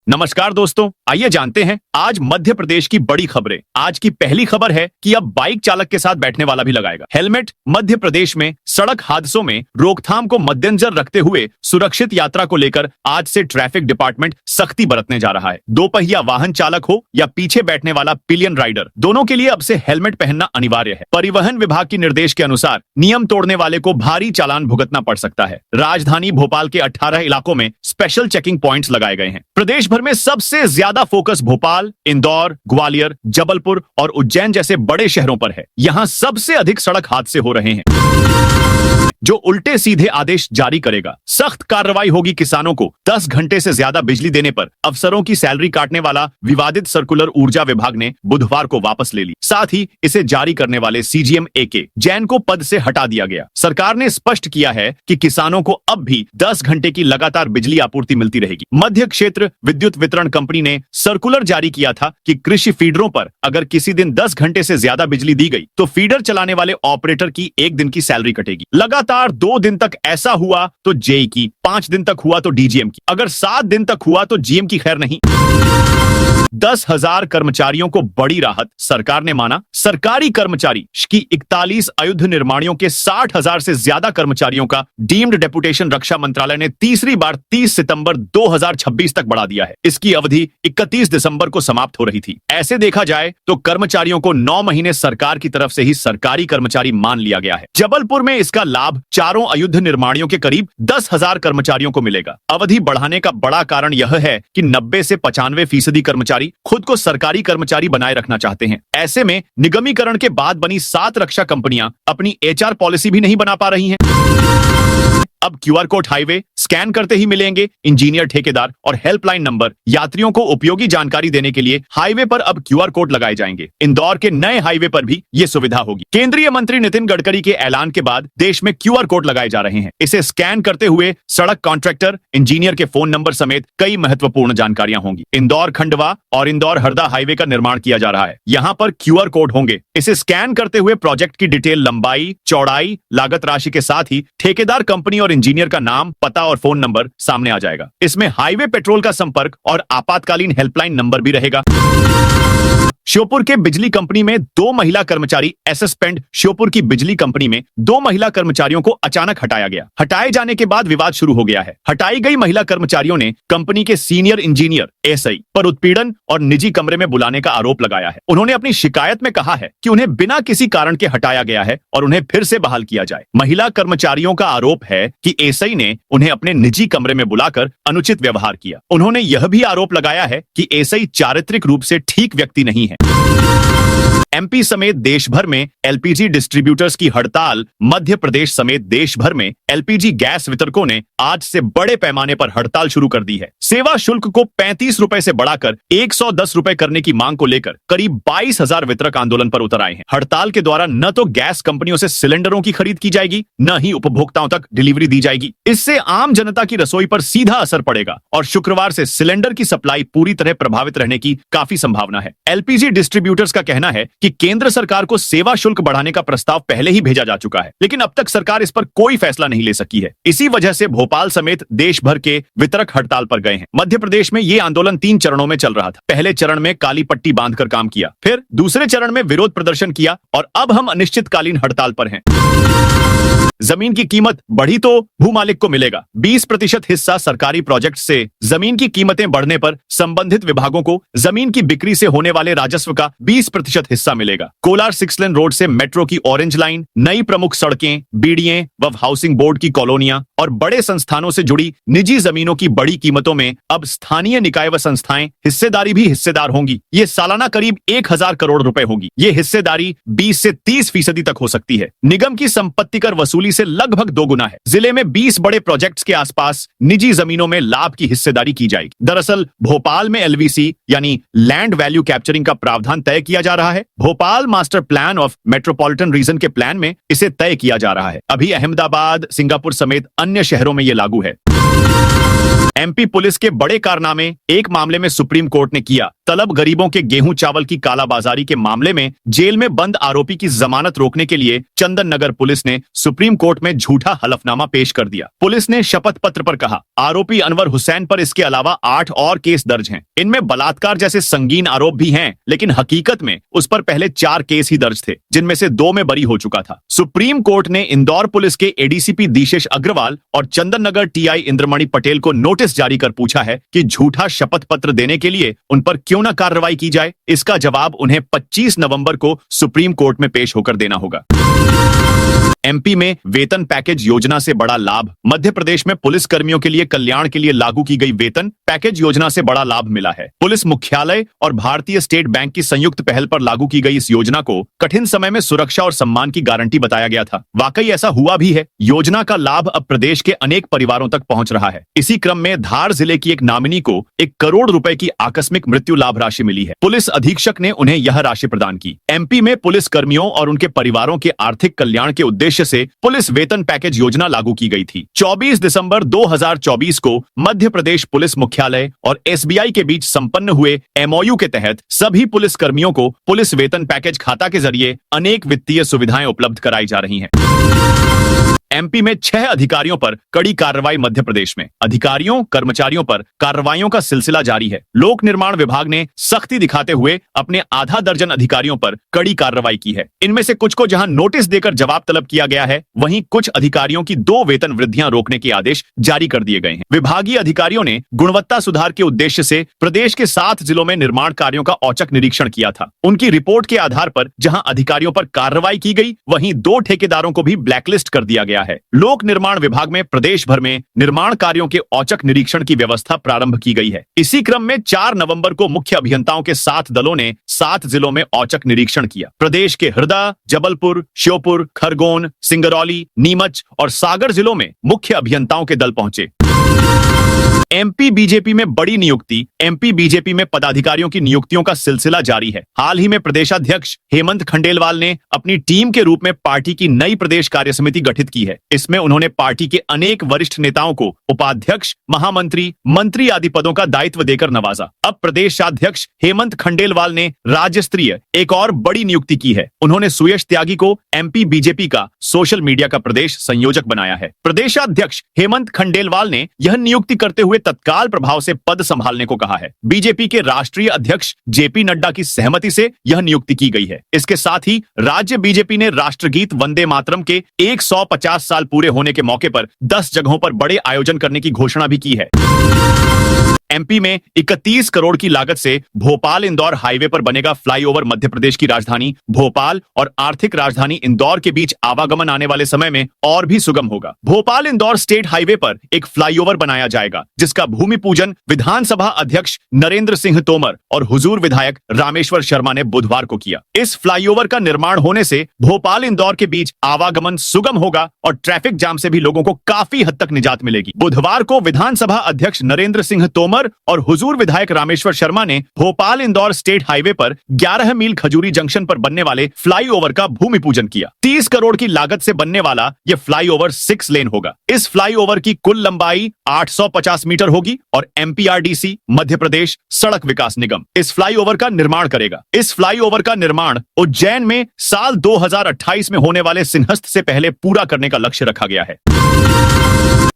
नमस्कार दोस्तों, आइए जानते हैं आज मध्य प्रदेश की बड़ी खबरें। आज की पहली खबर है कि अब बाइक चालक के साथ बैठने वाला भी लगाएगा हेलमेट। मध्य प्रदेश में सड़क हादसों में रोकथाम को मद्देनजर रखते हुए सुरक्षित यात्रा को लेकर आज से ट्रैफिक डिपार्टमेंट सख्ती बरतने जा रहा है। दो पहिया वाहन चालक हो या पीछे बैठने वाला पिलियन राइडर, दोनों के लिए अब से हेलमेट पहनना अनिवार्य है। परिवहन विभाग की निर्देश के अनुसार नियम तोड़ने वाले को भारी चालान भुगतना पड़ सकता है। राजधानी भोपाल के 18 इलाकों में स्पेशल चेकिंग पॉइंट्स लगाए गए हैं। प्रदेश भर में सबसे ज्यादा फोकस भोपाल, इंदौर, ग्वालियर, जबलपुर और उज्जैन जैसे बड़े शहरों पर है। यहां सबसे अधिक सड़क हादसे हो रहे हैं। जो उल्टे सीधे आदेश जारी करेगा। सख्त कार्रवाई होगी किसानों को 10 घंटे से ज्यादा बिजली देने पर अफसरों की सैलरी काटने वाला विवादित सर्कुलर ऊर्जा विभाग ने बुधवार को वापस ले ली। साथ ही इसे जारी करने वाले सीजीएम AK जैन को पद से हटा दिया गया। सरकार ने स्पष्ट किया है कि किसानों को अब भी 10 घंटे की लगातार बिजली आपूर्ति मिलती रहेगी। मध्य क्षेत्र विद्युत वितरण कंपनी ने सर्कुलर जारी किया था कि कृषि फीडरों पर अगर किसी दिन 10 घंटे से ज्यादा बिजली दी गई तो फीडर चलाने वाले ऑपरेटर की 1 दिन की सैलरी कटेगी। लगातार 2 दिन तक ऐसा हुआ तो जेई की, 5 दिन तक हुआ तो डीजीएम की, अगर 7 दिन तक हुआ तो जीएम की। खैर नहीं। 10,000 कर्मचारियों को बड़ी राहत। सरकार ने माना सरकारी कर्मचारी की 41 अयुद्ध निर्माणियों के 60,000 से ज्यादा कर्मचारियों का डीम्ड डेपुटेशन रक्षा मंत्रालय ने तीसरी बार 30 सितंबर 2026 तक बढ़ा दिया है। इसकी अवधि 31 दिसंबर को समाप्त हो रही थी। ऐसे देखा जाए तो कर्मचारियों को 9 महीने सरकार की तरफ से ही सरकारी कर्मचारी मान लिया गया है। जबलपुर में इसका लाभ चारों अयुद्ध निर्माणियों के करीब 10,000 कर्मचारियों को मिलेगा। अवधि बढ़ाने का बड़ा कारण यह है कि 90 से 95% कर्मचारी खुद को सरकारी कर्मचारी बनाए रखना चाहते हैं। ऐसे में निगमीकरण के बाद बनी 7 रक्षा कंपनियां अपनी HR पॉलिसी भी नहीं बना पा रही हैं। अब QR कोड हाईवे स्कैन करते ही मिलेंगे। इंजीनियर, ठेकेदार और हेल्पलाइन नंबर यात्रियों को उपयोगी जानकारी देने के लिए हाईवे पर अब QR कोड लगाए जाएंगे। इंदौर के नए हाईवे पर भी ये सुविधा होगी। केंद्रीय मंत्री नितिन गडकरी के ऐलान के बाद देश में QR कोड लगाए जा रहे हैं। इसे स्कैन करते हुए सड़क कॉन्ट्रैक्टर, इंजीनियर के फोन नंबर समेत कई महत्वपूर्ण जानकारियां होंगी। इंदौर खंडवा और इंदौर हरदा हाईवे का निर्माण किया जा रहा है। यहाँ पर QR कोड होंगे। इसे स्कैन करते हुए प्रोजेक्ट की डिटेल, लंबाई, चौड़ाई, लागत राशि के साथ ही ठेकेदार, कंपनी और इंजीनियर का नाम, पता और फोन नंबर सामने आ जाएगा। इसमें हाईवे पेट्रोल का संपर्क और आपातकालीन हेल्पलाइन नंबर भी रहेगा। श्योपुर के बिजली कंपनी में 2 महिला कर्मचारी सस्पेंड। श्योपुर की बिजली कंपनी में 2 महिला कर्मचारियों को अचानक हटाया गया। हटाए जाने के बाद विवाद शुरू हो गया है। हटाई गई महिला कर्मचारियों ने कंपनी के सीनियर इंजीनियर SI पर उत्पीड़न और निजी कमरे में बुलाने का आरोप लगाया है। उन्होंने अपनी शिकायत में कहा है कि उन्हें बिना किसी कारण के हटाया गया है और उन्हें फिर से बहाल किया जाए। महिला कर्मचारियों का आरोप है कि SI ने उन्हें अपने निजी कमरे में बुलाकर अनुचित व्यवहार किया। उन्होंने यह भी आरोप लगाया है कि SI चारित्रिक रूप से ठीक व्यक्ति नहीं है। MP समेत देश भर में LPG डिस्ट्रीब्यूटर्स की हड़ताल। मध्य प्रदेश समेत देश भर में LPG गैस वितरकों ने आज से बड़े पैमाने पर हड़ताल शुरू कर दी है। सेवा शुल्क को 35 रुपए से बढ़ाकर 110 रुपए करने की मांग को लेकर करीब 22,000 वितरक आंदोलन पर उतर आए हैं। हड़ताल के दौरान न तो गैस कंपनियों से सिलेंडरों की खरीद की जाएगी, न ही उपभोक्ताओं तक डिलीवरी दी जाएगी। इससे आम जनता की रसोई पर सीधा असर पड़ेगा और शुक्रवार से सिलेंडर की सप्लाई पूरी तरह प्रभावित रहने की काफी संभावना है। LPG डिस्ट्रीब्यूटर्स का कहना है कि केंद्र सरकार को सेवा शुल्क बढ़ाने का प्रस्ताव पहले ही भेजा जा चुका है, लेकिन अब तक सरकार इस पर कोई फैसला नहीं ले सकी है। इसी वजह से भोपाल समेत देश भर के वितरक हड़ताल पर गए हैं। मध्य प्रदेश में ये आंदोलन 3 चरणों में चल रहा था। पहले चरण में काली पट्टी बांधकर काम किया, फिर दूसरे चरण में विरोध प्रदर्शन किया और अब हम अनिश्चितकालीन हड़ताल पर हैं। जमीन की कीमत बढ़ी तो भूमालिक को मिलेगा 20% हिस्सा। सरकारी प्रोजेक्ट से जमीन की कीमतें बढ़ने पर संबंधित विभागों को जमीन की बिक्री से होने वाले राजस्व का 20% हिस्सा मिलेगा। कोलार 6 लेन रोड से मेट्रो की ऑरेंज लाइन, नई प्रमुख सड़कें, बीडीए व हाउसिंग बोर्ड की कॉलोनियां और बड़े संस्थानों से जुड़ी निजी जमीनों की बड़ी कीमतों में अब स्थानीय निकाय व संस्थाएं हिस्सेदारी भी हिस्सेदार होंगी। ये सालाना करीब 1,000 करोड़ रुपए होगी। ये हिस्सेदारी 20 से 30% तक हो सकती है। निगम की संपत्ति कर वसूली से लगभग 2 गुना है। जिले में 20 बड़े प्रोजेक्ट्स के आसपास निजी जमीनों में लाभ की हिस्सेदारी की जाएगी। दरअसल भोपाल में LVC यानी लैंड वैल्यू कैप्चरिंग का प्रावधान तय किया जा रहा है। Bhopal master plan of metropolitan region के प्लान में इसे तय किया जा रहा है। अभी अहमदाबाद, सिंगापुर समेत अन्य शहरों में यह लागू है। एमपी पुलिस के बड़े कारनामे। एक मामले में सुप्रीम कोर्ट ने किया तलब। गरीबों के गेहूं चावल की कालाबाजारी के मामले में जेल में बंद आरोपी की जमानत रोकने के लिए चंदन नगर पुलिस ने सुप्रीम कोर्ट में झूठा हलफनामा पेश कर दिया। पुलिस ने शपथ पत्र पर कहा आरोपी अनवर हुसैन पर इसके अलावा 8 और केस दर्ज हैं। इनमें बलात्कार जैसे संगीन आरोप भी हैं, लेकिन हकीकत में उस पर पहले 4 केस ही दर्ज थे, जिनमें से 2 में बरी हो चुका था। सुप्रीम कोर्ट ने इंदौर पुलिस के एडीसीपी दिशेश अग्रवाल और चंदन नगर टीआई इंद्रमणि पटेल को नोटिस जारी कर पूछा है कि झूठा शपथ पत्र देने के लिए उन पर क्यों न कार्रवाई की जाए। इसका जवाब उन्हें 25 नवंबर को सुप्रीम कोर्ट में पेश होकर देना होगा। एमपी में वेतन पैकेज योजना से बड़ा लाभ। मध्य प्रदेश में पुलिस कर्मियों के लिए कल्याण के लिए लागू की गई वेतन पैकेज योजना से बड़ा लाभ मिला है। पुलिस मुख्यालय और भारतीय स्टेट बैंक की संयुक्त पहल पर लागू की गई इस योजना को कठिन समय में सुरक्षा और सम्मान की गारंटी बताया गया था। वाकई ऐसा हुआ भी है। योजना का लाभ अब प्रदेश के अनेक परिवारों तक पहुंच रहा है। इसी क्रम में धार जिले की एक नामिनी को 1 करोड़ रुपए की आकस्मिक मृत्यु लाभ राशि मिली है। पुलिस अधीक्षक ने उन्हें यह राशि प्रदान की। एमपी में पुलिस कर्मियों और उनके परिवारों के आर्थिक कल्याण के उद्देश्य से पुलिस वेतन पैकेज योजना लागू की गई थी। 24 दिसंबर 2024 को मध्य प्रदेश पुलिस मुख्यालय और एसबीआई के बीच संपन्न हुए एमओयू के तहत सभी पुलिस कर्मियों को पुलिस वेतन पैकेज खाता के जरिए अनेक वित्तीय सुविधाएं उपलब्ध कराई जा रही हैं। एमपी में 6 अधिकारियों पर कड़ी कार्रवाई। मध्य प्रदेश में अधिकारियों कर्मचारियों पर कार्रवाइयों का सिलसिला जारी है। लोक निर्माण विभाग ने सख्ती दिखाते हुए अपने आधा दर्जन अधिकारियों पर कड़ी कार्रवाई की है। इनमें से कुछ को जहां नोटिस देकर जवाब तलब किया गया है, वहीं कुछ अधिकारियों की 2 वेतन वृद्धियां रोकने के आदेश जारी कर दिए गए हैं। विभागीय अधिकारियों ने गुणवत्ता सुधार के उद्देश्य से प्रदेश के 7 जिलों में निर्माण कार्यों का औचक निरीक्षण किया था। उनकी रिपोर्ट के आधार पर जहां अधिकारियों पर कार्रवाई की गई, वहीं 2 ठेकेदारों को भी ब्लैकलिस्ट कर दिया गया है। लोक निर्माण विभाग में प्रदेश भर में निर्माण कार्यों के औचक निरीक्षण की व्यवस्था प्रारंभ की गई है। इसी क्रम में 4 नवंबर को मुख्य अभियंताओं के 7 दलों ने 7 जिलों में औचक निरीक्षण किया। प्रदेश के हरदा, जबलपुर, श्योपुर, खरगोन, सिंगरौली, नीमच और सागर जिलों में मुख्य अभियंताओं के दल पहुंचे। एमपी बीजेपी में बड़ी नियुक्ति। एमपी बीजेपी में पदाधिकारियों की नियुक्तियों का सिलसिला जारी है। हाल ही में प्रदेशाध्यक्ष हेमंत खंडेलवाल ने अपनी टीम के रूप में पार्टी की नई प्रदेश कार्य समिति गठित की है। इसमें उन्होंने पार्टी के अनेक वरिष्ठ नेताओं को उपाध्यक्ष, महामंत्री, मंत्री आदि पदों का दायित्व देकर नवाजा। अब प्रदेशाध्यक्ष हेमंत खंडेलवाल ने राज्य स्तरीय एक और बड़ी नियुक्ति की है। उन्होंने सुयश त्यागी को एमपी बीजेपी का सोशल मीडिया का प्रदेश संयोजक बनाया है। प्रदेशाध्यक्ष हेमंत खंडेलवाल ने यह नियुक्ति करते हुए तत्काल प्रभाव से पद संभालने को कहा है। बीजेपी के राष्ट्रीय अध्यक्ष जेपी नड्डा की सहमति से यह नियुक्ति की गई है। इसके साथ ही राज्य बीजेपी ने राष्ट्रगीत वंदे मातरम के 150 साल पूरे होने के मौके पर 10 जगहों पर बड़े आयोजन करने की घोषणा भी की है। एमपी में 31 करोड़ की लागत से भोपाल इंदौर हाईवे पर बनेगा फ्लाईओवर। मध्य प्रदेश की राजधानी भोपाल और आर्थिक राजधानी इंदौर के बीच आवागमन आने वाले समय में और भी सुगम होगा। भोपाल इंदौर स्टेट हाईवे पर एक फ्लाईओवर बनाया जाएगा, जिसका भूमि पूजन विधानसभा अध्यक्ष नरेंद्र सिंह तोमर और हुजूर विधायक रामेश्वर शर्मा ने बुधवार को किया। इस फ्लाईओवर का निर्माण होने से भोपाल इंदौर के बीच आवागमन सुगम होगा और ट्रैफिक जाम से भी लोगों को काफी हद तक निजात मिलेगी। बुधवार को विधानसभा अध्यक्ष नरेंद्र सिंह तोमर और हुजूर विधायक रामेश्वर शर्मा ने भोपाल इंदौर स्टेट हाईवे पर 11 मील खजूरी जंक्शन पर बनने वाले फ्लाईओवर का भूमि पूजन किया। 30 करोड़ की लागत से बनने वाला यह फ्लाईओवर 6 लेन होगा। इस फ्लाईओवर की कुल लंबाई 850 मीटर होगी और एमपीआरडीसी मध्य प्रदेश सड़क विकास निगम इस फ्लाईओवर का निर्माण करेगा। इस फ्लाईओवर का निर्माण उज्जैन में साल 2028 में होने वाले सिंहस्थ से पहले पूरा करने का लक्ष्य रखा गया है।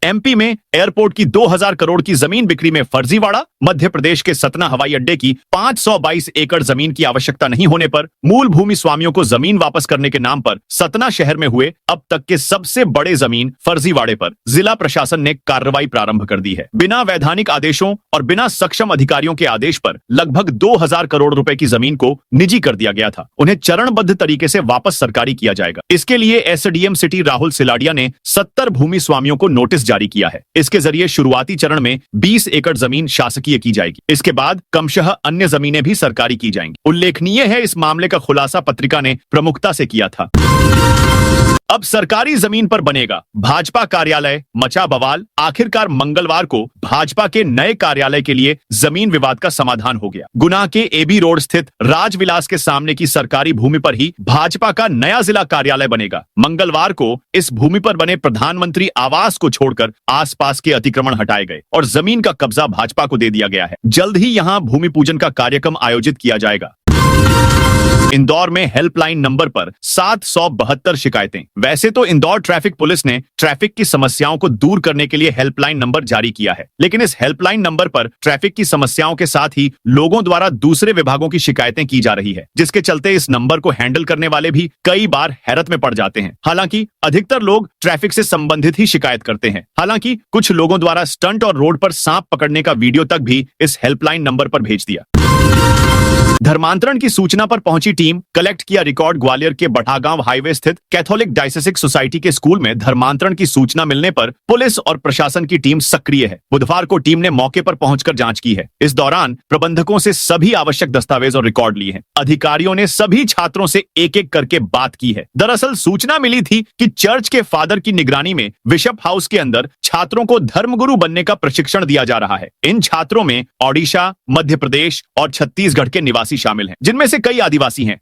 एमपी में एयरपोर्ट की 2000 करोड़ की जमीन बिक्री में फर्जीवाड़ा। मध्य प्रदेश के सतना हवाई अड्डे की 522 एकड़ जमीन की आवश्यकता नहीं होने पर मूल भूमि स्वामियों को जमीन वापस करने के नाम पर सतना शहर में हुए अब तक के सबसे बड़े जमीन फर्जीवाड़े पर जिला प्रशासन ने कार्रवाई प्रारंभ कर दी है। बिना वैधानिक आदेशों और बिना सक्षम अधिकारियों के आदेश पर लगभग 2000 करोड़ रुपए की जमीन को निजी कर दिया गया था। उन्हें चरणबद्ध तरीके से वापस सरकारी किया जाएगा। इसके लिए एसडीएम सिटी राहुल सिलाडिया ने 70 भूमि स्वामियों को नोटिस जारी किया है। इसके जरिए शुरुआती चरण में 20 एकड़ जमीन शासकीय की जाएगी। इसके बाद क्रमशः अन्य जमीनें भी सरकारी की जाएंगी। उल्लेखनीय है, इस मामले का खुलासा पत्रिका ने प्रमुखता से किया था। अब सरकारी जमीन पर बनेगा भाजपा कार्यालय, मचा बवाल। आखिरकार मंगलवार को भाजपा के नए कार्यालय के लिए जमीन विवाद का समाधान हो गया। गुना के एबी रोड स्थित राजविलास के सामने की सरकारी भूमि पर ही भाजपा का नया जिला कार्यालय बनेगा। मंगलवार को इस भूमि पर बने प्रधानमंत्री आवास को छोड़कर आसपास के अतिक्रमण हटाए गए और जमीन का कब्जा भाजपा को दे दिया गया है। जल्द ही यहां भूमि पूजन का कार्यक्रम आयोजित किया जाएगा। इंदौर में हेल्पलाइन नंबर पर 772 शिकायतें। वैसे तो इंदौर ट्रैफिक पुलिस ने ट्रैफिक की समस्याओं को दूर करने के लिए हेल्पलाइन नंबर जारी किया है, लेकिन इस हेल्पलाइन नंबर पर ट्रैफिक की समस्याओं के साथ ही लोगों द्वारा दूसरे विभागों की शिकायतें की जा रही है, जिसके चलते इस नंबर को हैंडल करने वाले भी कई बार हैरत में पड़ जाते हैं। हालांकि अधिकतर लोग ट्रैफिक से संबंधित ही शिकायत करते हैं। हालांकि कुछ लोगों द्वारा स्टंट और रोड पर सांप पकड़ने का वीडियो तक भी इस हेल्पलाइन नंबर पर भेज दिया। धर्मांतरण की सूचना पर पहुंची टीम कलेक्ट किया रिकॉर्ड। ग्वालियर के बढ़ागांव हाईवे स्थित कैथोलिक डायसेसिक सोसाइटी के स्कूल में धर्मांतरण की सूचना मिलने पर पुलिस और प्रशासन की टीम सक्रिय है। बुधवार को टीम ने मौके पर पहुंचकर जांच की है। इस दौरान प्रबंधकों से सभी आवश्यक दस्तावेज और रिकॉर्ड लिए हैं। अधिकारियों ने सभी छात्रों से एक एक करके बात की है। दरअसल सूचना मिली थी कि चर्च के फादर की निगरानी में बिशप हाउस के अंदर छात्रों को धर्मगुरु बनने का प्रशिक्षण दिया जा रहा है। इन छात्रों में ओडिशा, मध्य प्रदेश और छत्तीसगढ़ के निवासी शामिल हैं, जिनमें से कई आदिवासी हैं।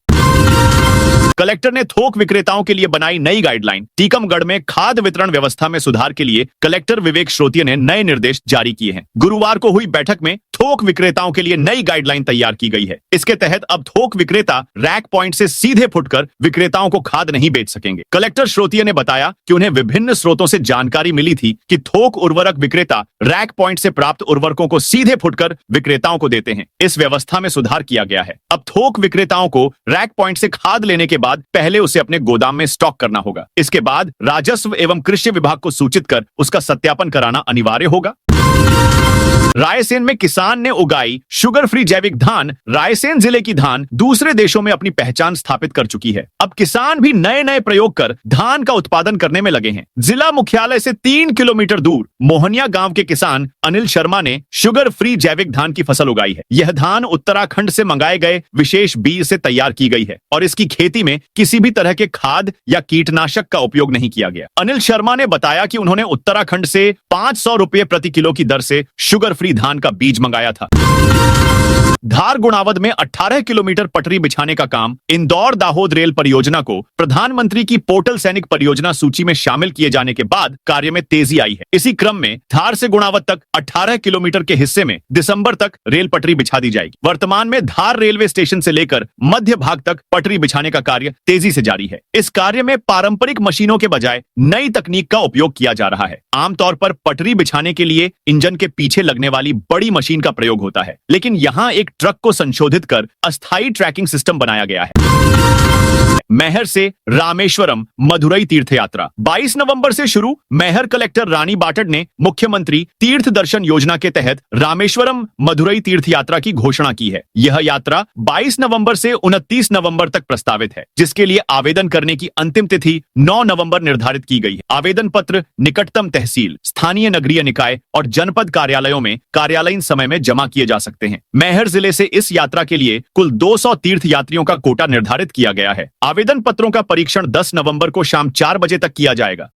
कलेक्टर ने थोक विक्रेताओं के लिए बनाई नई गाइडलाइन। टीकमगढ़ में खाद्य वितरण व्यवस्था में सुधार के लिए कलेक्टर विवेक श्रोतिया ने नए निर्देश जारी किए हैं। गुरुवार को हुई बैठक में थोक विक्रेताओं के लिए नई गाइडलाइन तैयार की गई है। इसके तहत अब थोक विक्रेता रैक पॉइंट से सीधे फुटकर विक्रेताओं को खाद नहीं बेच सकेंगे। कलेक्टर श्रोतिया ने बताया कि उन्हें विभिन्न स्रोतों से जानकारी मिली थी कि थोक उर्वरक विक्रेता रैक पॉइंट से प्राप्त उर्वरकों को सीधे फुटकर विक्रेताओं को देते हैं। इस व्यवस्था में सुधार किया गया है। अब थोक विक्रेताओं को रैक पॉइंट से खाद लेने के बाद पहले उसे अपने गोदाम में स्टॉक करना होगा। इसके बाद राजस्व एवं कृषि विभाग को सूचित कर उसका सत्यापन कराना अनिवार्य होगा। रायसेन में किसान ने उगाई शुगर फ्री जैविक धान। रायसेन जिले की धान दूसरे देशों में अपनी पहचान स्थापित कर चुकी है। अब किसान भी नए नए प्रयोग कर धान का उत्पादन करने में लगे हैं। जिला मुख्यालय से 3 किलोमीटर दूर मोहनिया गांव के किसान अनिल शर्मा ने शुगर फ्री जैविक धान की फसल उगाई है। यह धान उत्तराखंड से मंगाए गए विशेष बीज से तैयार की गई है और इसकी खेती में किसी भी तरह के खाद या कीटनाशक का उपयोग नहीं किया गया। अनिल शर्मा ने बताया कि उन्होंने उत्तराखंड से 500 रुपये प्रति किलो की दर से शुगर फ्री धान का बीज मंगाया था। धार गुणावद में 18 किलोमीटर पटरी बिछाने का काम। इंदौर दाहोद रेल परियोजना को प्रधानमंत्री की पोर्टल सैनिक परियोजना सूची में शामिल किए जाने के बाद कार्य में तेजी आई है। इसी क्रम में धार से गुणावद तक 18 किलोमीटर के हिस्से में दिसंबर तक रेल पटरी बिछा दी जाएगी। वर्तमान में धार रेलवे स्टेशन से लेकर मध्य भाग तक पटरी बिछाने का कार्य तेजी से जारी है। इस कार्य में पारंपरिक मशीनों के बजाय नई तकनीक का उपयोग किया जा रहा है। आमतौर पर पटरी बिछाने के लिए इंजन के पीछे लगने वाली बड़ी मशीन का प्रयोग होता है, लेकिन यहाँ एक ट्रक को संशोधित कर अस्थायी ट्रैकिंग सिस्टम बनाया गया है। मैहर से रामेश्वरम मदुरई तीर्थ यात्रा 22 नवंबर से शुरू। मैहर कलेक्टर रानी बाटड़ ने मुख्यमंत्री तीर्थ दर्शन योजना के तहत रामेश्वरम मदुरई तीर्थ यात्रा की घोषणा की है। यह यात्रा 22 नवंबर से 29 नवंबर तक प्रस्तावित है, जिसके लिए आवेदन करने की अंतिम तिथि 9 नवंबर निर्धारित की गई है। आवेदन पत्र निकटतम तहसील, स्थानीय नगरीय निकाय और जनपद कार्यालयों में कार्यालयीन समय में जमा किए जा सकते हैं। मैहर जिले से इस यात्रा के लिए कुल 200 तीर्थ यात्रियों का कोटा निर्धारित किया गया है। आवेदन पत्रों का परीक्षण 10 नवंबर को शाम 4 बजे तक किया जाएगा।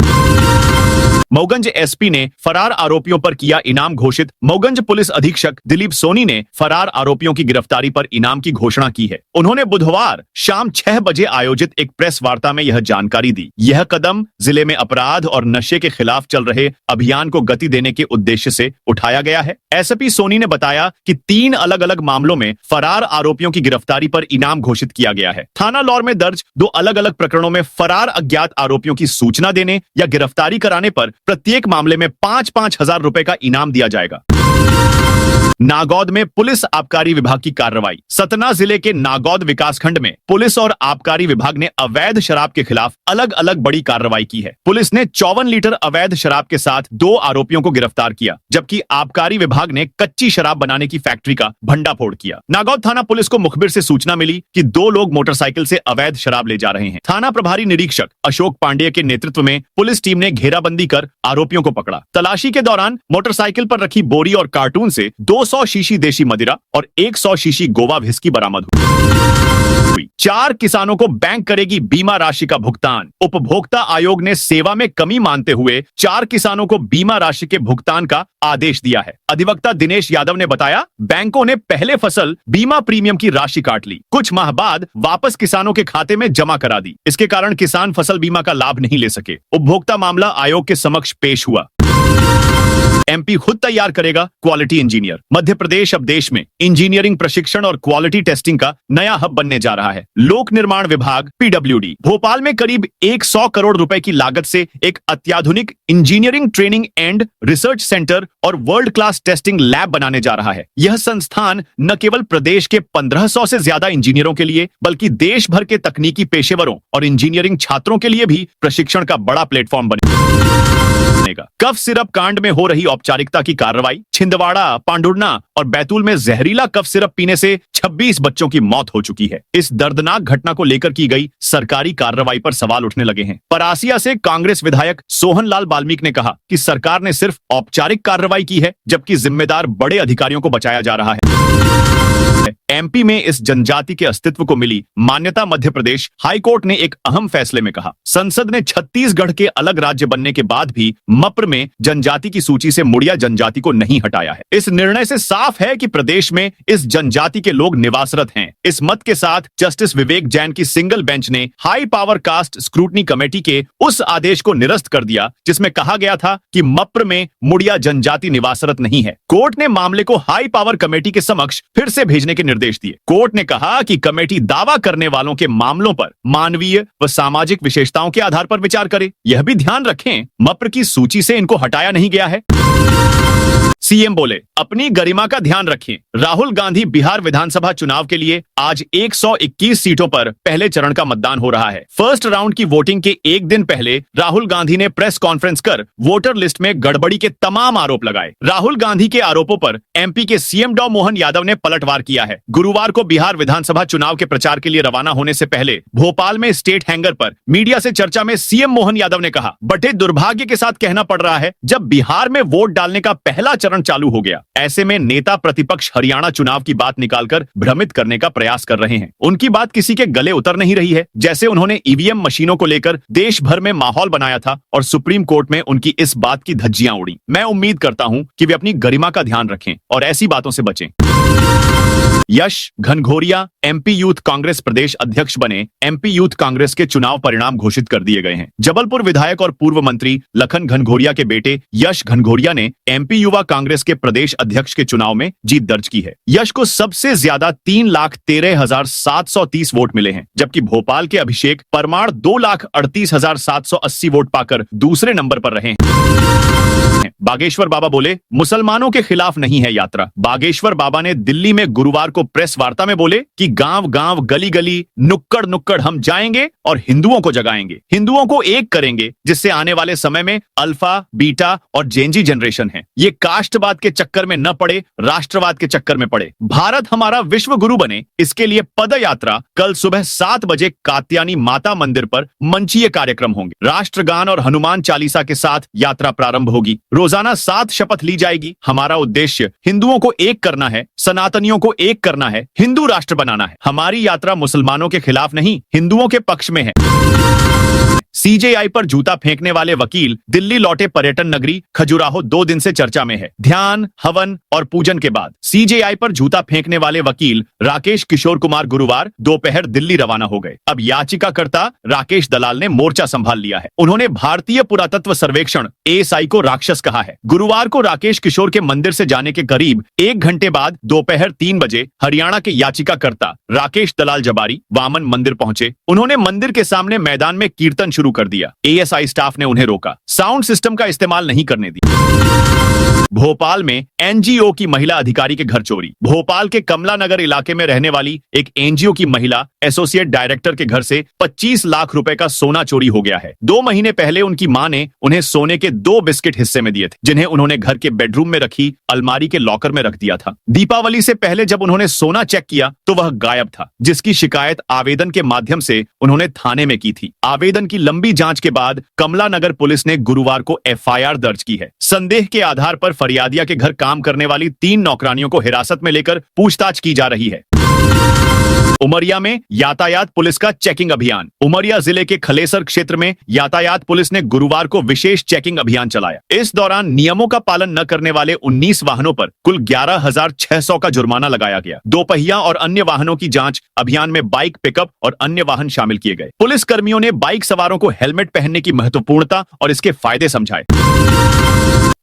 मऊगंज एसपी ने फरार आरोपियों पर किया इनाम घोषित। मऊगंज पुलिस अधीक्षक दिलीप सोनी ने फरार आरोपियों की गिरफ्तारी पर इनाम की घोषणा की है। उन्होंने बुधवार शाम 6 बजे आयोजित एक प्रेस वार्ता में यह जानकारी दी। यह कदम जिले में अपराध और नशे के खिलाफ चल रहे अभियान को गति देने के उद्देश्य से उठाया गया है। एसपी सोनी ने बताया कि 3 अलग अलग मामलों में फरार आरोपियों की गिरफ्तारी पर इनाम घोषित किया गया है। थाना लौर में दर्ज 2 अलग अलग प्रकरणों में फरार अज्ञात आरोपियों की सूचना देने या गिरफ्तारी कराने पर प्रत्येक मामले में 5-5 हजार रुपए का इनाम दिया जाएगा। नागौद में पुलिस आबकारी विभाग की कार्रवाई। सतना जिले के नागौद विकासखंड में पुलिस और आबकारी विभाग ने अवैध शराब के खिलाफ अलग अलग बड़ी कार्रवाई की है। पुलिस ने 54 लीटर अवैध शराब के साथ 2 आरोपियों को गिरफ्तार किया, जबकि आबकारी विभाग ने कच्ची शराब बनाने की फैक्ट्री का भंडाफोड़ किया। नागौद थाना पुलिस को मुखबिर से सूचना मिली कि 2 लोग मोटरसाइकिल से अवैध शराब ले जा रहे हैं। थाना प्रभारी निरीक्षक अशोक पांडेय के नेतृत्व में पुलिस टीम ने घेराबंदी कर आरोपियों को पकड़ा। तलाशी के दौरान मोटरसाइकिल पर रखी बोरी और कार्टून से 200 शीशी देशी मदिरा और 100 शीशी गोवा व्हिस्की बरामद हुई। हुई। 4 किसानों को बैंक करेगी बीमा राशि का भुगतान। उपभोक्ता आयोग ने सेवा में कमी मानते हुए 4 किसानों को बीमा राशि के भुगतान का आदेश दिया है। अधिवक्ता दिनेश यादव ने बताया, बैंकों ने पहले फसल बीमा प्रीमियम की राशि काट ली, कुछ माह बाद वापस किसानों के खाते में जमा करा दी। इसके कारण किसान फसल बीमा का लाभ नहीं ले सके। उपभोक्ता मामला आयोग के समक्ष पेश हुआ। एमपी खुद तैयार करेगा क्वालिटी इंजीनियर। मध्य प्रदेश अब देश में इंजीनियरिंग प्रशिक्षण और क्वालिटी टेस्टिंग का नया हब बनने जा रहा है। लोक निर्माण विभाग पीडब्ल्यूडी भोपाल में करीब 100 करोड़ रुपए की लागत से एक अत्याधुनिक engineering training and research centre और वर्ल्ड क्लास टेस्टिंग लैब बनाने जा रहा है। यह संस्थान न केवल प्रदेश के 1500 से ज्यादा इंजीनियरों के लिए बल्कि देश भर के तकनीकी पेशेवरों और इंजीनियरिंग छात्रों के लिए भी प्रशिक्षण का बड़ा प्लेटफॉर्म बनेगा। कफ सिरप कांड में हो रही औपचारिकता की कार्रवाई। छिंदवाड़ा, पांडुर्ना और बैतूल में जहरीला कफ सिरप पीने से 26 बच्चों की मौत हो चुकी है। इस दर्दनाक घटना को लेकर की गई सरकारी कार्रवाई पर सवाल उठने लगे हैं। परासिया से कांग्रेस विधायक सोहन लाल बाल्मीक ने कहा कि सरकार ने सिर्फ औपचारिक कार्रवाई की है, जबकि जिम्मेदार बड़े अधिकारियों को बचाया जा रहा है। एमपी में इस जनजाति के अस्तित्व को मिली मान्यता। मध्य प्रदेश हाईकोर्ट ने एक अहम फैसले में कहा, संसद ने छत्तीसगढ़ के अलग राज्य बनने के बाद भी मप्र में जनजाति की सूची से मुड़िया जनजाति को नहीं हटाया है। इस निर्णय से साफ है कि प्रदेश में इस जनजाति के लोग निवासरत हैं। इस मत के साथ जस्टिस विवेक जैन की सिंगल बेंच ने high power caste scrutiny committee के उस आदेश को निरस्त कर दिया जिसमें कहा गया था कि मप्र में मुड़िया जनजाति निवासरत नहीं है। कोर्ट ने मामले को हाई पावर कमेटी के समक्ष फिर से भेजने के निर्देश दिए। कोर्ट ने कहा कि कमेटी दावा करने वालों के मामलों पर मानवीय व सामाजिक विशेषताओं के आधार पर विचार करे। यह भी ध्यान रखें, मप्र की सूची से इनको हटाया नहीं गया है। सीएम बोले, अपनी गरिमा का ध्यान रखें। राहुल गांधी बिहार विधानसभा चुनाव के लिए आज 121 सीटों पर पहले चरण का मतदान हो रहा है। फर्स्ट राउंड की वोटिंग के एक दिन पहले राहुल गांधी ने प्रेस कॉन्फ्रेंस कर वोटर लिस्ट में गड़बड़ी के तमाम आरोप लगाए। राहुल गांधी के आरोपों पर एमपी के सीएम डॉ मोहन यादव ने पलटवार किया है। गुरुवार को बिहार विधानसभा चुनाव के प्रचार के लिए रवाना होने से पहले भोपाल में स्टेट हैंगर पर मीडिया से चर्चा में सीएम मोहन यादव ने कहा, बड़े दुर्भाग्य के साथ कहना पड़ रहा है, जब बिहार में वोट डालने का पहला चरण चालू हो गया, ऐसे में नेता प्रतिपक्ष हरियाणा चुनाव की बात निकालकर भ्रमित करने का प्रयास कर रहे हैं। उनकी बात किसी के गले उतर नहीं रही है। जैसे उन्होंने ईवीएम मशीनों को लेकर देश भर में माहौल बनाया था और सुप्रीम कोर्ट में उनकी इस बात की धज्जियां उड़ी। मैं उम्मीद करता हूं कि वे अपनी गरिमा का ध्यान रखें और ऐसी बातों से बचें। यश घनघोरिया एमपी यूथ कांग्रेस प्रदेश अध्यक्ष बने। एमपी यूथ कांग्रेस के चुनाव परिणाम घोषित कर दिए गए हैं। जबलपुर विधायक और पूर्व मंत्री लखन घनघोरिया के बेटे यश घनघोरिया ने एमपी युवा कांग्रेस के प्रदेश अध्यक्ष के चुनाव में जीत दर्ज की है। यश को सबसे ज्यादा 3,13,730 वोट मिले हैं, जबकि भोपाल के अभिषेक परमार 2,38,780 वोट पाकर दूसरे नंबर पर रहे हैं। बागेश्वर बाबा बोले, मुसलमानों के खिलाफ नहीं है यात्रा। बागेश्वर बाबा ने दिल्ली में गुरुवार को प्रेस वार्ता में बोले कि गांव गांव, गली गली, नुक्कड़ नुक्कड़ हम जाएंगे और हिंदुओं को जगाएंगे, हिंदुओं को एक करेंगे, जिससे आने वाले समय में अल्फा, बीटा और जेनजी जनरेशन है, ये कास्टवाद के चक्कर में न पड़े, राष्ट्रवाद के चक्कर में पड़े। भारत हमारा विश्व गुरु बने, इसके लिए पद यात्रा कल सुबह 7 बजे कात्यायनी माता मंदिर पर मंचीय कार्यक्रम होंगे। राष्ट्रगान और हनुमान चालीसा के साथ यात्रा प्रारंभ होगी। रोजाना 7 शपथ ली जाएगी। हमारा उद्देश्य हिंदुओं को एक करना है, सनातनियों को एक करना है, हिंदू राष्ट्र बनाना है। हमारी यात्रा मुसलमानों के खिलाफ नहीं, हिंदुओं के पक्ष में है। सीजेआई पर जूता फेंकने वाले वकील दिल्ली लौटे। पर्यटन नगरी खजुराहो 2 दिन से चर्चा में है। ध्यान, हवन और पूजन के बाद सीजेआई पर जूता फेंकने वाले वकील राकेश किशोर कुमार गुरुवार दोपहर दिल्ली रवाना हो गए। अब याचिकाकर्ता राकेश दलाल ने मोर्चा संभाल लिया है। उन्होंने भारतीय पुरातत्व सर्वेक्षण एएसआई को राक्षस कहा है। गुरुवार को राकेश किशोर के मंदिर से जाने के करीब 1 घंटे बाद दोपहर 3 बजे हरियाणा के याचिकाकर्ता राकेश दलाल जबारी वामन मंदिर पहुंचे। उन्होंने मंदिर के सामने मैदान में कीर्तन शुरू कर दिया। एएसआई स्टाफ ने उन्हें रोका, साउंड सिस्टम का इस्तेमाल नहीं करने दिया। भोपाल में एनजीओ की महिला अधिकारी के घर चोरी। भोपाल के कमला नगर इलाके में रहने वाली एक एनजीओ की महिला एसोसिएट डायरेक्टर के घर से 25 लाख रुपए का सोना चोरी हो गया है। 2 महीने पहले उनकी मां ने उन्हें सोने के 2 बिस्किट हिस्से में दिए थे, जिन्हें उन्होंने घर के बेडरूम में रखी अलमारी के लॉकर में रख दिया था। दीपावली से पहले जब उन्होंने सोना चेक किया तो वह गायब था, जिसकी शिकायत आवेदन के माध्यम से उन्होंने थाने में की थी। आवेदन की लंबी जांच के बाद कमला नगर पुलिस ने गुरुवार को एफआईआर दर्ज की है। संदेह के आधार पर फरियादिया के घर काम करने वाली 3 नौकरानियों को हिरासत में लेकर पूछताछ की जा रही है। उमरिया में यातायात पुलिस का चेकिंग अभियान। उमरिया जिले के खलेसर क्षेत्र में यातायात पुलिस ने गुरुवार को विशेष चेकिंग अभियान चलाया। इस दौरान नियमों का पालन न करने वाले 19 वाहनों पर कुल 11,600 का जुर्माना लगाया गया। दोपहिया और अन्य वाहनों की जांच अभियान में बाइक, पिकअप और अन्य वाहन शामिल किए गए। पुलिस कर्मियों ने बाइक सवारों को हेलमेट पहनने की महत्वपूर्णता और इसके फायदे समझाए।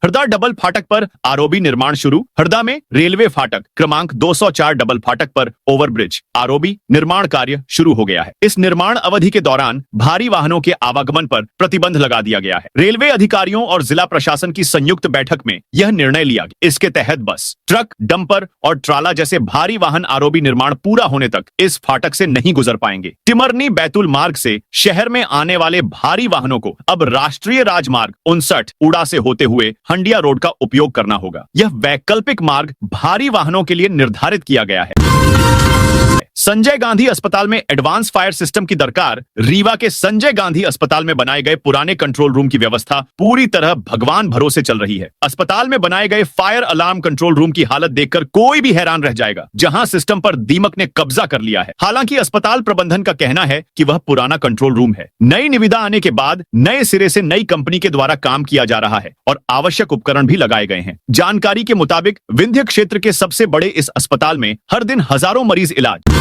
हरदा डबल फाटक पर आरओबी निर्माण शुरू। हरदा में रेलवे फाटक क्रमांक 204 डबल फाटक पर ओवरब्रिज आरओबी निर्माण कार्य शुरू हो गया है। इस निर्माण अवधि के दौरान भारी वाहनों के आवागमन पर प्रतिबंध लगा दिया गया है। रेलवे अधिकारियों और जिला प्रशासन की संयुक्त बैठक में यह निर्णय लिया गया। इसके तहत बस, ट्रक, डंपर और ट्राला जैसे भारी वाहन आरओबी निर्माण पूरा होने तक इस फाटक से नहीं गुजर पाएंगे। टिमरनी बैतूल मार्ग से शहर में आने वाले भारी वाहनों को अब राष्ट्रीय राजमार्ग 59 उड़ा से होते हुए हंडिया रोड का उपयोग करना होगा। यह वैकल्पिक मार्ग भारी वाहनों के लिए निर्धारित किया गया है। संजय गांधी अस्पताल में एडवांस फायर सिस्टम की दरकार। रीवा के संजय गांधी अस्पताल में बनाए गए पुराने कंट्रोल रूम की व्यवस्था पूरी तरह भगवान भरोसे चल रही है। अस्पताल में बनाए गए फायर अलार्म कंट्रोल रूम की हालत देखकर कोई भी हैरान रह जाएगा, जहां सिस्टम पर दीमक ने कब्जा कर लिया है। हालांकि अस्पताल प्रबंधन का कहना है कि वह पुराना कंट्रोल रूम है। नई निविदा आने के बाद नए सिरे से नई कंपनी के द्वारा काम किया जा रहा है और आवश्यक उपकरण भी लगाए गए हैं। जानकारी के मुताबिक विंध्य क्षेत्र के सबसे बड़े इस अस्पताल में हर दिन हजारों मरीज इलाज।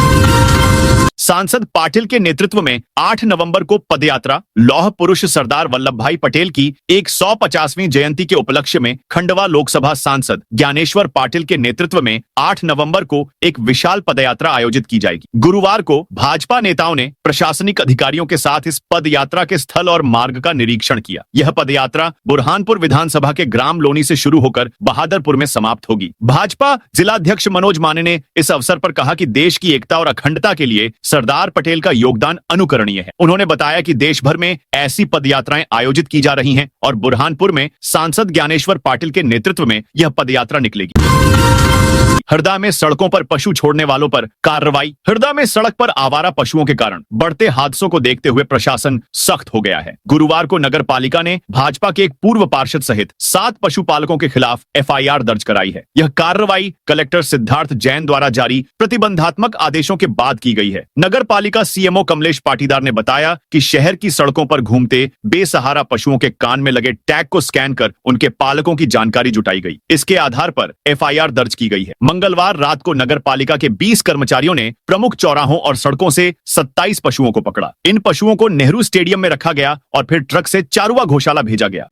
सांसद पाटिल के नेतृत्व में 8 नवंबर को पदयात्रा। लौह पुरुष सरदार वल्लभ भाई पटेल की 150वीं जयंती के उपलक्ष्य में खंडवा लोकसभा सांसद ज्ञानेश्वर पाटिल के नेतृत्व में 8 नवंबर को एक विशाल पदयात्रा आयोजित की जाएगी। गुरुवार को भाजपा नेताओं ने प्रशासनिक अधिकारियों के साथ इस पदयात्रा के स्थल और मार्ग का निरीक्षण किया। यह पदयात्रा बुरहानपुर विधानसभा के ग्राम लोनी से शुरू होकर बहादुरपुर में समाप्त होगी। भाजपा जिलाध्यक्ष मनोज माने ने इस अवसर पर कहा कि देश की एकता और अखंडता के लिए सरदार पटेल का योगदान अनुकरणीय है। उन्होंने बताया कि देश भर में ऐसी पदयात्राएं आयोजित की जा रही हैं और बुरहानपुर में सांसद ज्ञानेश्वर पाटिल के नेतृत्व में यह पदयात्रा निकलेगी। हरदा में सड़कों पर पशु छोड़ने वालों पर कार्रवाई। हरदा में सड़क पर आवारा पशुओं के कारण बढ़ते हादसों को देखते हुए प्रशासन सख्त हो गया है। गुरुवार को नगर पालिका ने भाजपा के एक पूर्व पार्षद सहित 7 पशुपालकों के खिलाफ एफआईआर दर्ज कराई है। यह कार्रवाई कलेक्टर सिद्धार्थ जैन द्वारा जारी प्रतिबंधात्मक आदेशों के बाद की गई है। नगर पालिका सीएमओ कमलेश पाटीदार ने बताया कि शहर की सड़कों पर घूमते बेसहारा पशुओं के कान में लगे टैग को स्कैन कर उनके पालकों की जानकारी जुटाई गई। इसके आधार पर एफआईआर दर्ज की गई है। मंगलवार रात को नगर पालिका के 20 कर्मचारियों ने प्रमुख चौराहों और सड़कों से 27 पशुओं को पकड़ा। इन पशुओं को नेहरू स्टेडियम में रखा गया और फिर ट्रक से चारुआ घोषाला भेजा गया।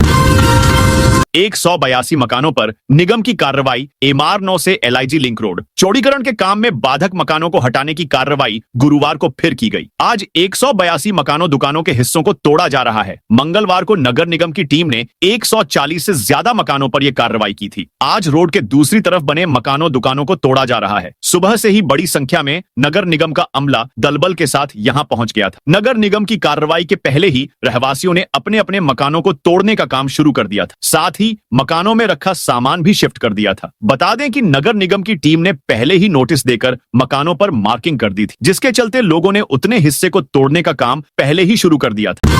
182 मकानों पर निगम की कार्रवाई। एमआर 9 से एलआईजी लिंक रोड चौड़ीकरण के काम में बाधक मकानों को हटाने की कार्रवाई गुरुवार को फिर की गई। आज 182 मकानों दुकानों के हिस्सों को तोड़ा जा रहा है। मंगलवार को नगर निगम की टीम ने 140 से ज्यादा मकानों पर यह कार्रवाई की थी। आज रोड के दूसरी तरफ बने मकानों दुकानों को तोड़ा जा रहा है। सुबह से ही बड़ी संख्या में नगर निगम का अमला दलबल के साथ यहां पहुंच गया था। नगर निगम की कार्रवाई के पहले ही रहवासियों ने अपने अपने मकानों को तोड़ने का काम शुरू कर दिया था। साथ ही मकानों में रखा सामान भी शिफ्ट कर दिया था। बता दें कि नगर निगम की टीम ने पहले ही नोटिस देकर मकानों पर मार्किंग कर दी थी, जिसके चलते लोगों ने उतने हिस्से को तोड़ने का काम पहले ही शुरू कर दिया था।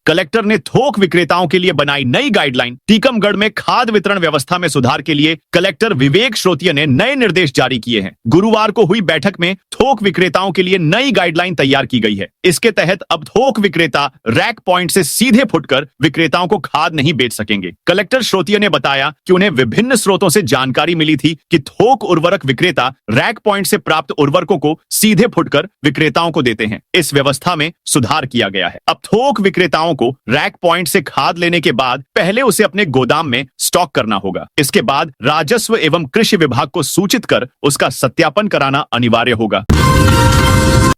कलेक्टर ने थोक विक्रेताओं के लिए बनाई नई गाइडलाइन। टीकमगढ़ में खाद्य वितरण व्यवस्था में सुधार के लिए कलेक्टर विवेक श्रोतिया ने नए निर्देश जारी किए हैं। गुरुवार को हुई बैठक में थोक विक्रेताओं के लिए नई गाइडलाइन तैयार की गई है। इसके तहत अब थोक विक्रेता रैक पॉइंट से सीधे फुटकर विक्रेताओं को खाद नहीं बेच सकेंगे। कलेक्टर श्रोतिया ने बताया कि उन्हें विभिन्न स्रोतों से जानकारी मिली थी कि थोक उर्वरक विक्रेता रैक पॉइंट से प्राप्त उर्वरकों को सीधे फुटकर विक्रेताओं को देते हैं। इस व्यवस्था में सुधार किया गया है। अब थोक विक्रेताओं को रैक पॉइंट से खाद लेने के बाद पहले उसे अपने गोदाम में स्टॉक करना होगा। इसके बाद राजस्व एवं कृषि विभाग को सूचित कर उसका सत्यापन कराना अनिवार्य होगा।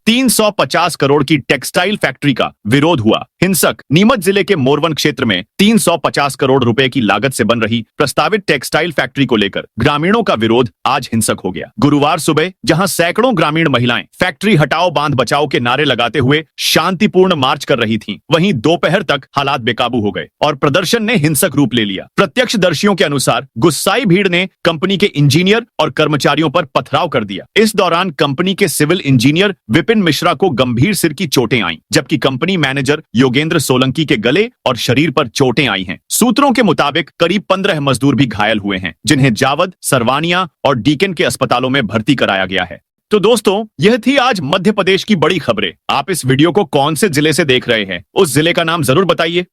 350 करोड़ की टेक्सटाइल फैक्ट्री का विरोध हुआ। हिंसक। नीमच जिले के मोरवन क्षेत्र में 350 करोड़ रुपए की लागत से बन रही प्रस्तावित टेक्सटाइल फैक्ट्री को लेकर ग्रामीणों का विरोध आज हिंसक हो गया। गुरुवार सुबह जहां सैकड़ों ग्रामीण महिलाएं फैक्ट्री हटाओ बांध बचाओ के नारे लगाते हुए शांतिपूर्ण मार्च कर रही थीं, वहीं दोपहर तक हालात बेकाबू हो गए और प्रदर्शन ने हिंसक रूप ले लिया। प्रत्यक्षदर्शियों के अनुसार गुस्साई भीड़ ने कंपनी के इंजीनियर और कर्मचारियों पर पथराव कर दिया। इस दौरान कंपनी के सिविल इंजीनियर विपिन मिश्रा को गंभीर सिर की चोटें आईं, जबकि कंपनी मैनेजर योगेंद्र सोलंकी के गले और शरीर पर चोटें आई हैं। सूत्रों के मुताबिक करीब 15 मजदूर भी घायल हुए हैं, जिन्हें जावद, सरवानिया और डीकेन के अस्पतालों में भर्ती कराया गया है। तो दोस्तों, यह थी आज मध्य प्रदेश की बड़ी खबरें। आप इस वीडियो को कौन से जिले से देख रहे हैं, उस जिले का नाम जरूर बताइए।